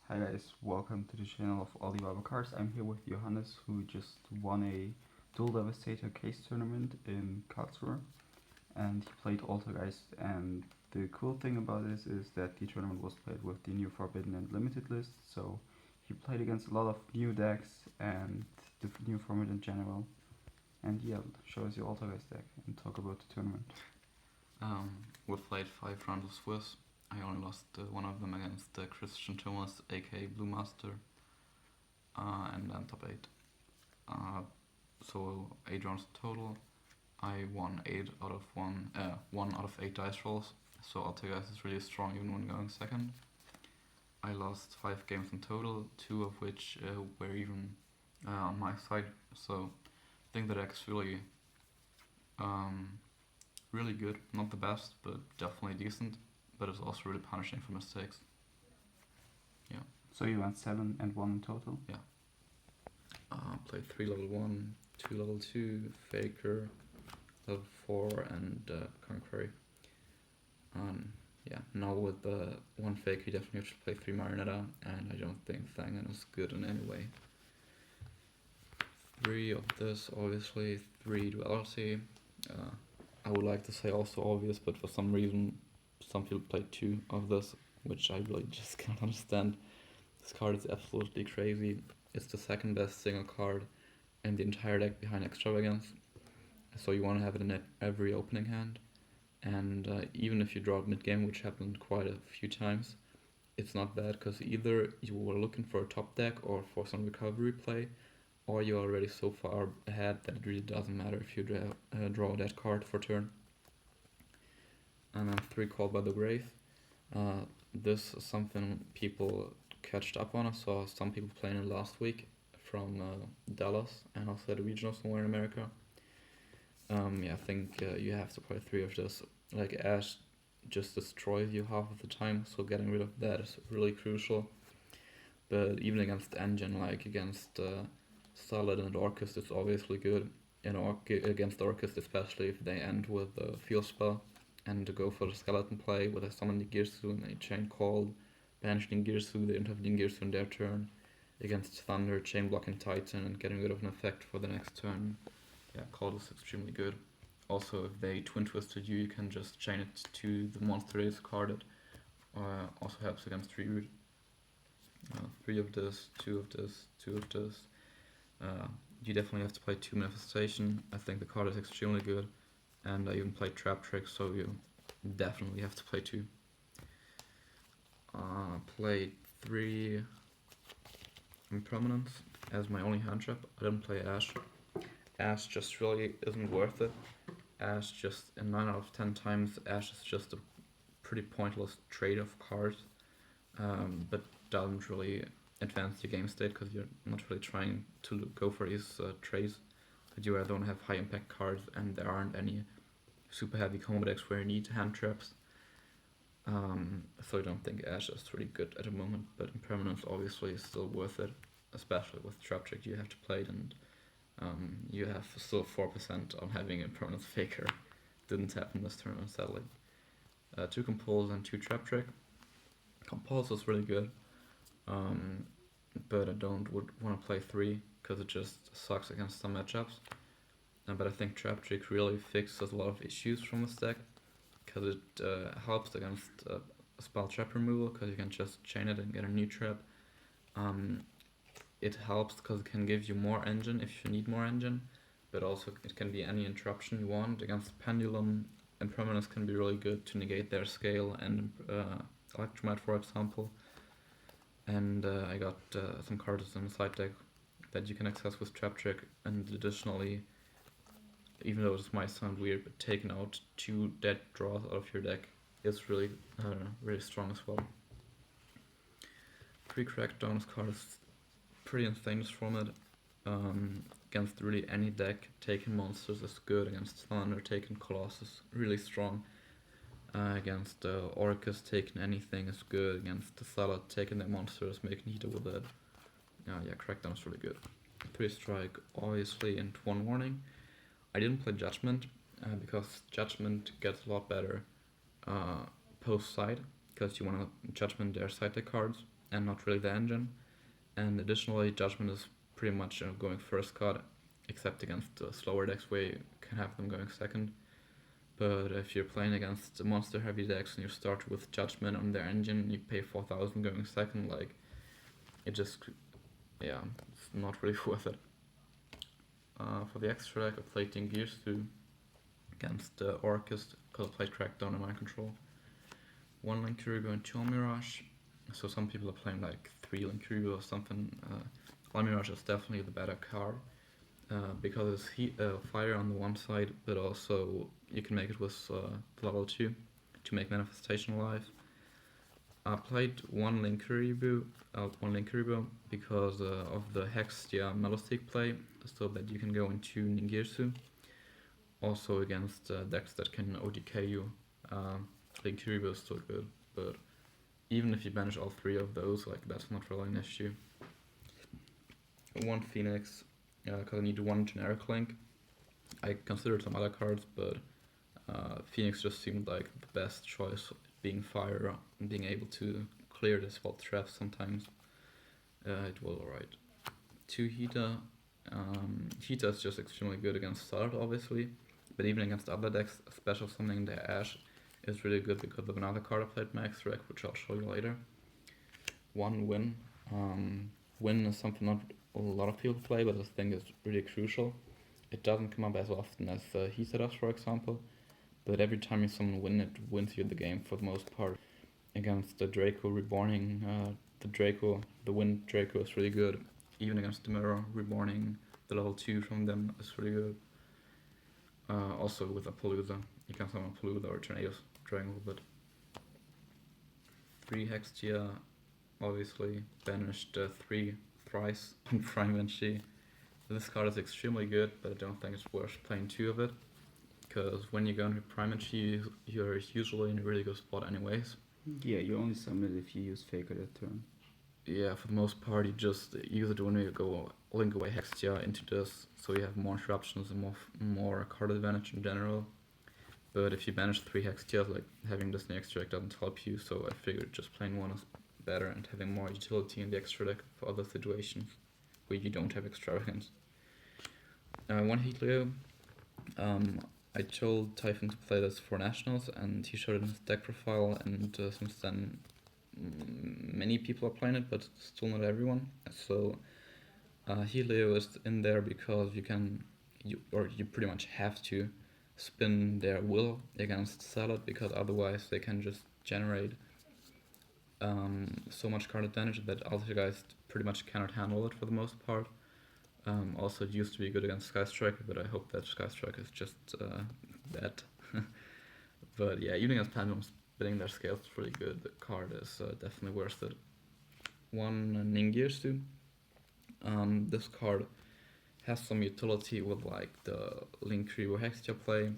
Hi guys, welcome to the channel of Alibaba Cars. I'm here with Johannes, who just won a Duel Devastator case tournament in Karlsruhe, and he played Altergeist. And the cool thing about this is that the tournament was played with the new Forbidden and Limited list, so he played against a lot of new decks and the new format in general. And yeah, show us your Altergeist deck and talk about the tournament. We played 5 rounds of Swiss. I only lost one of them against Christian Thomas, aka Blue Master, and then top 8. So 8 rounds total. I won 8 out of 1 out of 8 dice rolls. So Altergeist is really strong even when going second. I lost 5 games in total, 2 of which were even on my side. So I think the deck's really good. Not the best, but definitely decent. But it's also really punishing for mistakes. Yeah. So you went 7 and 1 in total? Yeah. Played 3 level 1, 2 level 2, Faker, level 4, and Conqueror. Yeah, now with the 1 Faker, you definitely have to play 3 Marionetta, and I don't think Thangan is good in any way. 3 of this, obviously, 3 Duality. I would like to say also obvious, but for some reason, some people play 2 of this, which I really just can't understand. This card is absolutely crazy. It's the second best single card in the entire deck behind Extravagance. So you want to have it in every opening hand. And even if you draw it mid-game, which happened quite a few times, it's not bad because either you were looking for a top deck or for some recovery play, or you're already so far ahead that it really doesn't matter if you draw that card for turn. And then 3 Called by the Grave. This is something people catched up on. I saw some people playing it last week from Dallas and also the regional somewhere in America. I think you have to play 3 of this. Like Ash just destroys you half of the time, so getting rid of that is really crucial. But even against Engine, like against Solid and Orcust, it's obviously good. And against Orcust, especially if they end with a Field Spell and to go for the skeleton play with a summon Ningirsu and a chain called, banish Ningirsu, they don't have Ningirsu in their turn. Against Thunder, chain blocking Titan and getting rid of an effect for the next turn. Yeah, Called is extremely good. Also, if they twin twisted you, you can just chain it to the monster they discarded. Also helps against reroute. 3 of this, 2 of this, 2 of this. You definitely have to play 2 Manifestation. I think the card is extremely good. And I even played Trap Trick, so you definitely have to play 2. Played 3 Impermanence as my only hand trap. I didn't play Ash. Ash just really isn't worth it. Ash just, in 9 out of 10 times, Ash is just a pretty pointless trade of cards, but doesn't really advance your game state because you're not really trying to go for these trades. But you either don't have high impact cards and there aren't any super heavy combo decks where you need hand traps. So I don't think Ash is really good at the moment, but Impermanence obviously is still worth it, especially with Trap Trick you have to play it, and you have still 4% on having a permanent Faker. Didn't happen this tournament, sadly. 2 Compulse and 2 Trap Trick. Compulse is really good, but I would want to play 3 because it just sucks against some matchups. But I think Trap Trick really fixes a lot of issues from this deck because it helps against spell trap removal because you can just chain it and get a new trap. It helps because it can give you more engine if you need more engine, but also it can be any interruption you want. Against Pendulum, Impermanence can be really good to negate their scale and Electromite, for example. And I got some cards in the side deck that you can access with Trap Trick, and additionally, even though this might sound weird, but taking out 2 dead draws out of your deck is really, really strong as well. 3 Crackdowns cards, pretty insane this format. Against really any deck, taking monsters is good. Against Thunder, taking Colossus, really strong. Against Orcus, taking anything is good. Against the Salad, taking their monsters, making heater with it. Crackdown is really good. 3 Strike, obviously, and 1 Warning. I didn't play Judgment because Judgment gets a lot better post side because you want to Judgment their side deck cards. and not really the engine. And additionally, Judgment is pretty much going first card, except against slower decks where you can have them going second. But if you're playing against monster heavy decks and you start with Judgment on their engine, you pay 4,000 going second, like, it just, yeah, it's not really worth it. For the extra deck, I played Gears 2 against Orcust, because I played Crackdown in my control. 1 Linkuriboh and 2 Mirage. So some people are playing like 3 Linkuriboh or something. 1 Mirage is definitely the better card. Because it's fire on the one side, but also you can make it with level 2 to make Manifestation alive. I played 1 Linkuriboh because of the Hextia Metalstick play, so that you can go into Ningirsu. Also against decks that can ODK you, Linkuriboh is still good, but even if you banish all 3 of those, like, that's not really an issue. 1 Phoenix, because I need 1 generic link. I considered some other cards, but Phoenix just seemed like the best choice, being fire and being able to clear the spot traps sometimes. It was alright. 2 Hita. Hita is just extremely good against Start, obviously, but even against other decks, special summoning the Ash is really good because of another card I played, Max Rec, which I'll show you later. 1 Win. Win is something not a lot of people play, but I think it's really crucial. It doesn't come up as often as Hita does, for example, but every time you summon Win, it wins you the game for the most part. Against the Draco Reborning, the Wind Draco is really good. Even against the Mirror Reborning, the level 2 from them is really good. Also with Appaloosa, you can summon Appaloosa or Tornadoes, drawing a little bit. 3 Hextia, obviously, banished 3 thrice on Prime Banshee. This card is extremely good, but I don't think it's worth playing 2 of it, because when you go into Prime Banshee, you're usually in a really good spot anyways. Yeah, you only summon it if you use Faker that turn. Yeah, for the most part, you just use it when you go link away Hextia into this, so you have more interruptions and more card advantage in general. But if you banish 3 Hextias, like, having this in the extra deck doesn't help you, so I figured just playing 1 is better and having more utility in the extra deck for other situations where you don't have extravagance. 1 Heatleo. I told Typhon to play this for Nationals, and he showed it in his deck profile, and since then many people are playing it, but still not everyone. So Heatleo is in there because you pretty much have to spin their will against Salad, because otherwise they can just generate so much card advantage that Altergeist pretty much cannot handle it for the most part. Also, it used to be good against Sky Striker, but I hope that Sky Striker is just that. But yeah, even against Pendulum, spinning their scales is really good. The card is definitely worth it. 1 Ningirsu. This card has some utility with, like, the Linkuriboh Hextia play.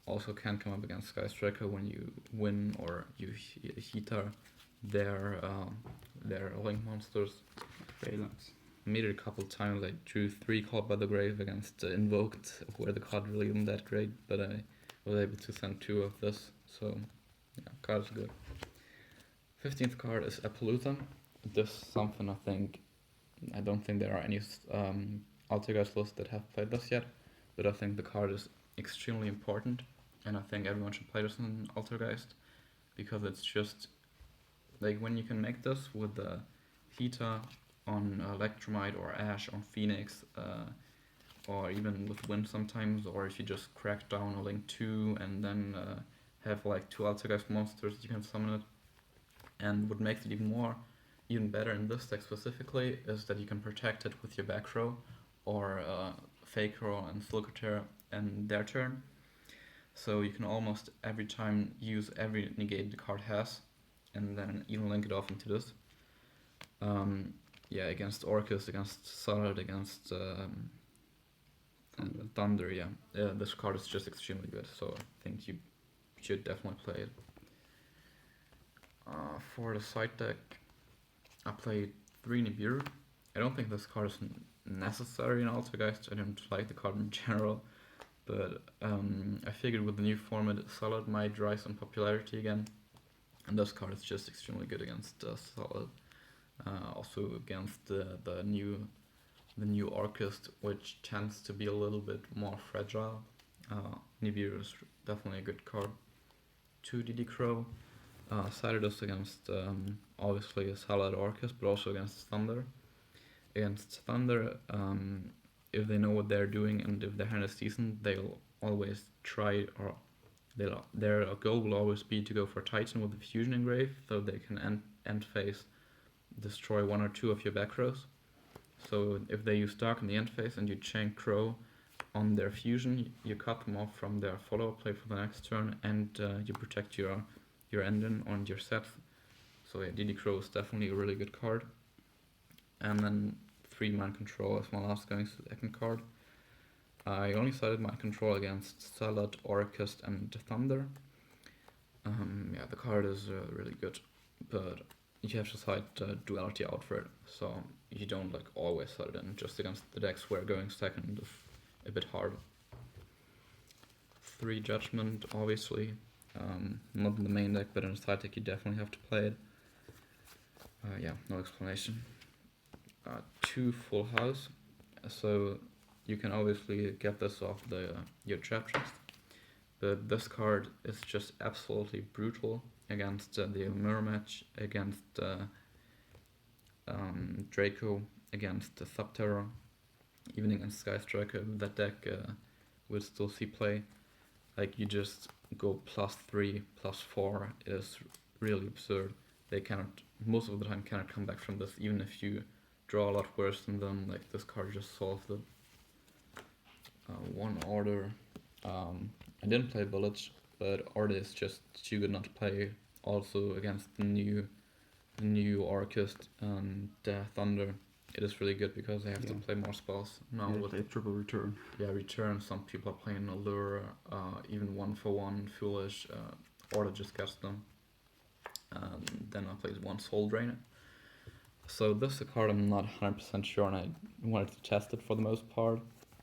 Also can come up against Sky Striker when you win or you Hita their Link monsters. Phalanx. Made it a couple times. I drew 3 Caught by the Grave against Invoked, where the card really isn't that great, but I was able to send 2 of this, so yeah, card is good. 15th card is Appaloosa. This is something I don't think there are any Altergeist lists that have played this yet, but I think the card is extremely important, and I think everyone should play this in Altergeist, because it's just, like, when you can make this with the Hita on Electromite or Ash on Phoenix, or even with Wind sometimes, or if you just crack down a Link 2 and then have like 2 Altergeist monsters, you can summon it. And what makes it even better in this deck specifically is that you can protect it with your back row, or Fake Row and Silcoterra and their turn. So you can almost every time use every negate the card has, and then even link it off into this. Yeah, against Orcus, against Solid, against Thunder, yeah. This card is just extremely good, so I think you should definitely play it. For the side deck, I played 3 Nibiru. I don't think this card is necessary in Altergeist. I don't like the card in general, but I figured with the new format, Solid might rise in popularity again. And this card is just extremely good against Solid. Also against the new Orchest, which tends to be a little bit more fragile. Nibiru is definitely a good card. 2 DD Crow. Sided us against obviously a Salad Orchest, but also against Thunder. Against Thunder, if they know what they're doing and if their hand is decent, they'll always try, or their goal will always be to go for Titan with the Fusion Engrave, so they can end phase destroy 1 or 2 of your back rows. So if they use Dark in the end phase and you chain Crow on their Fusion, you cut them off from their follow play for the next turn, and you protect your engine on your set. So yeah, DD Crow is definitely a really good card. And then 3 Mind Control as my last going to the second card. I only sided Mind Control against Salad, Orchest, and Thunder. Yeah, the card is really good, but you have to side Duality out for it, so you don't like always side it in, just against the decks where going second is a bit hard. 3 Judgment, obviously. Not in the main deck, but in a side deck you definitely have to play it. Yeah, no explanation. 2 Full House, so you can obviously get this off your trap chest, but this card is just absolutely brutal against the mirror match, against Draco, against the Subterror, even against Sky Striker. That deck will still see play. Like, you just go +3, +4. It is really absurd. They cannot, most of the time, cannot come back from this, even if you draw a lot worse than them. Like, this card just solved it. 1 Order. I didn't play Bullets, but Order is just too good not to play. Also against the new Orchest and Thunder, it is really good because they have to play more spells now. Yeah, with triple return. Yeah, return. Some people are playing Allure, even 1-for-1 Foolish. Order just gets them. And then I played 1 Soul Drainer. So this is a card I'm not 100% sure, and I wanted to test it for the most part.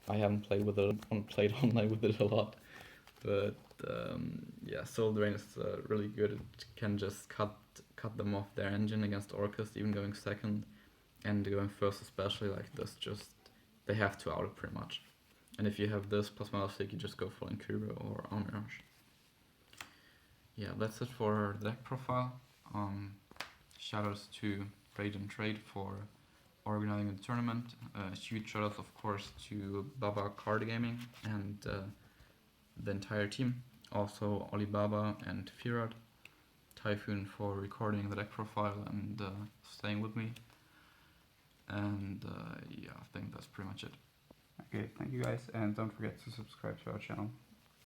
I haven't played with it, played online with it a lot, but yeah, Soul Drain is really good. It can just cut them off their engine against Orchest, even going second, and going first especially. Like this, just they have to out it pretty much. And if you have this plus Malastic, you just go for Inkuro or Onrush. Yeah, that's it for the deck profile. Shoutouts to Raid and Trade for organizing the tournament. Huge shoutouts, of course, to Baba Card Gaming and the entire team. Also Alibaba and Firat. Typhoon for recording the deck profile and staying with me. And yeah, I think that's pretty much it. Okay, thank you guys, and don't forget to subscribe to our channel.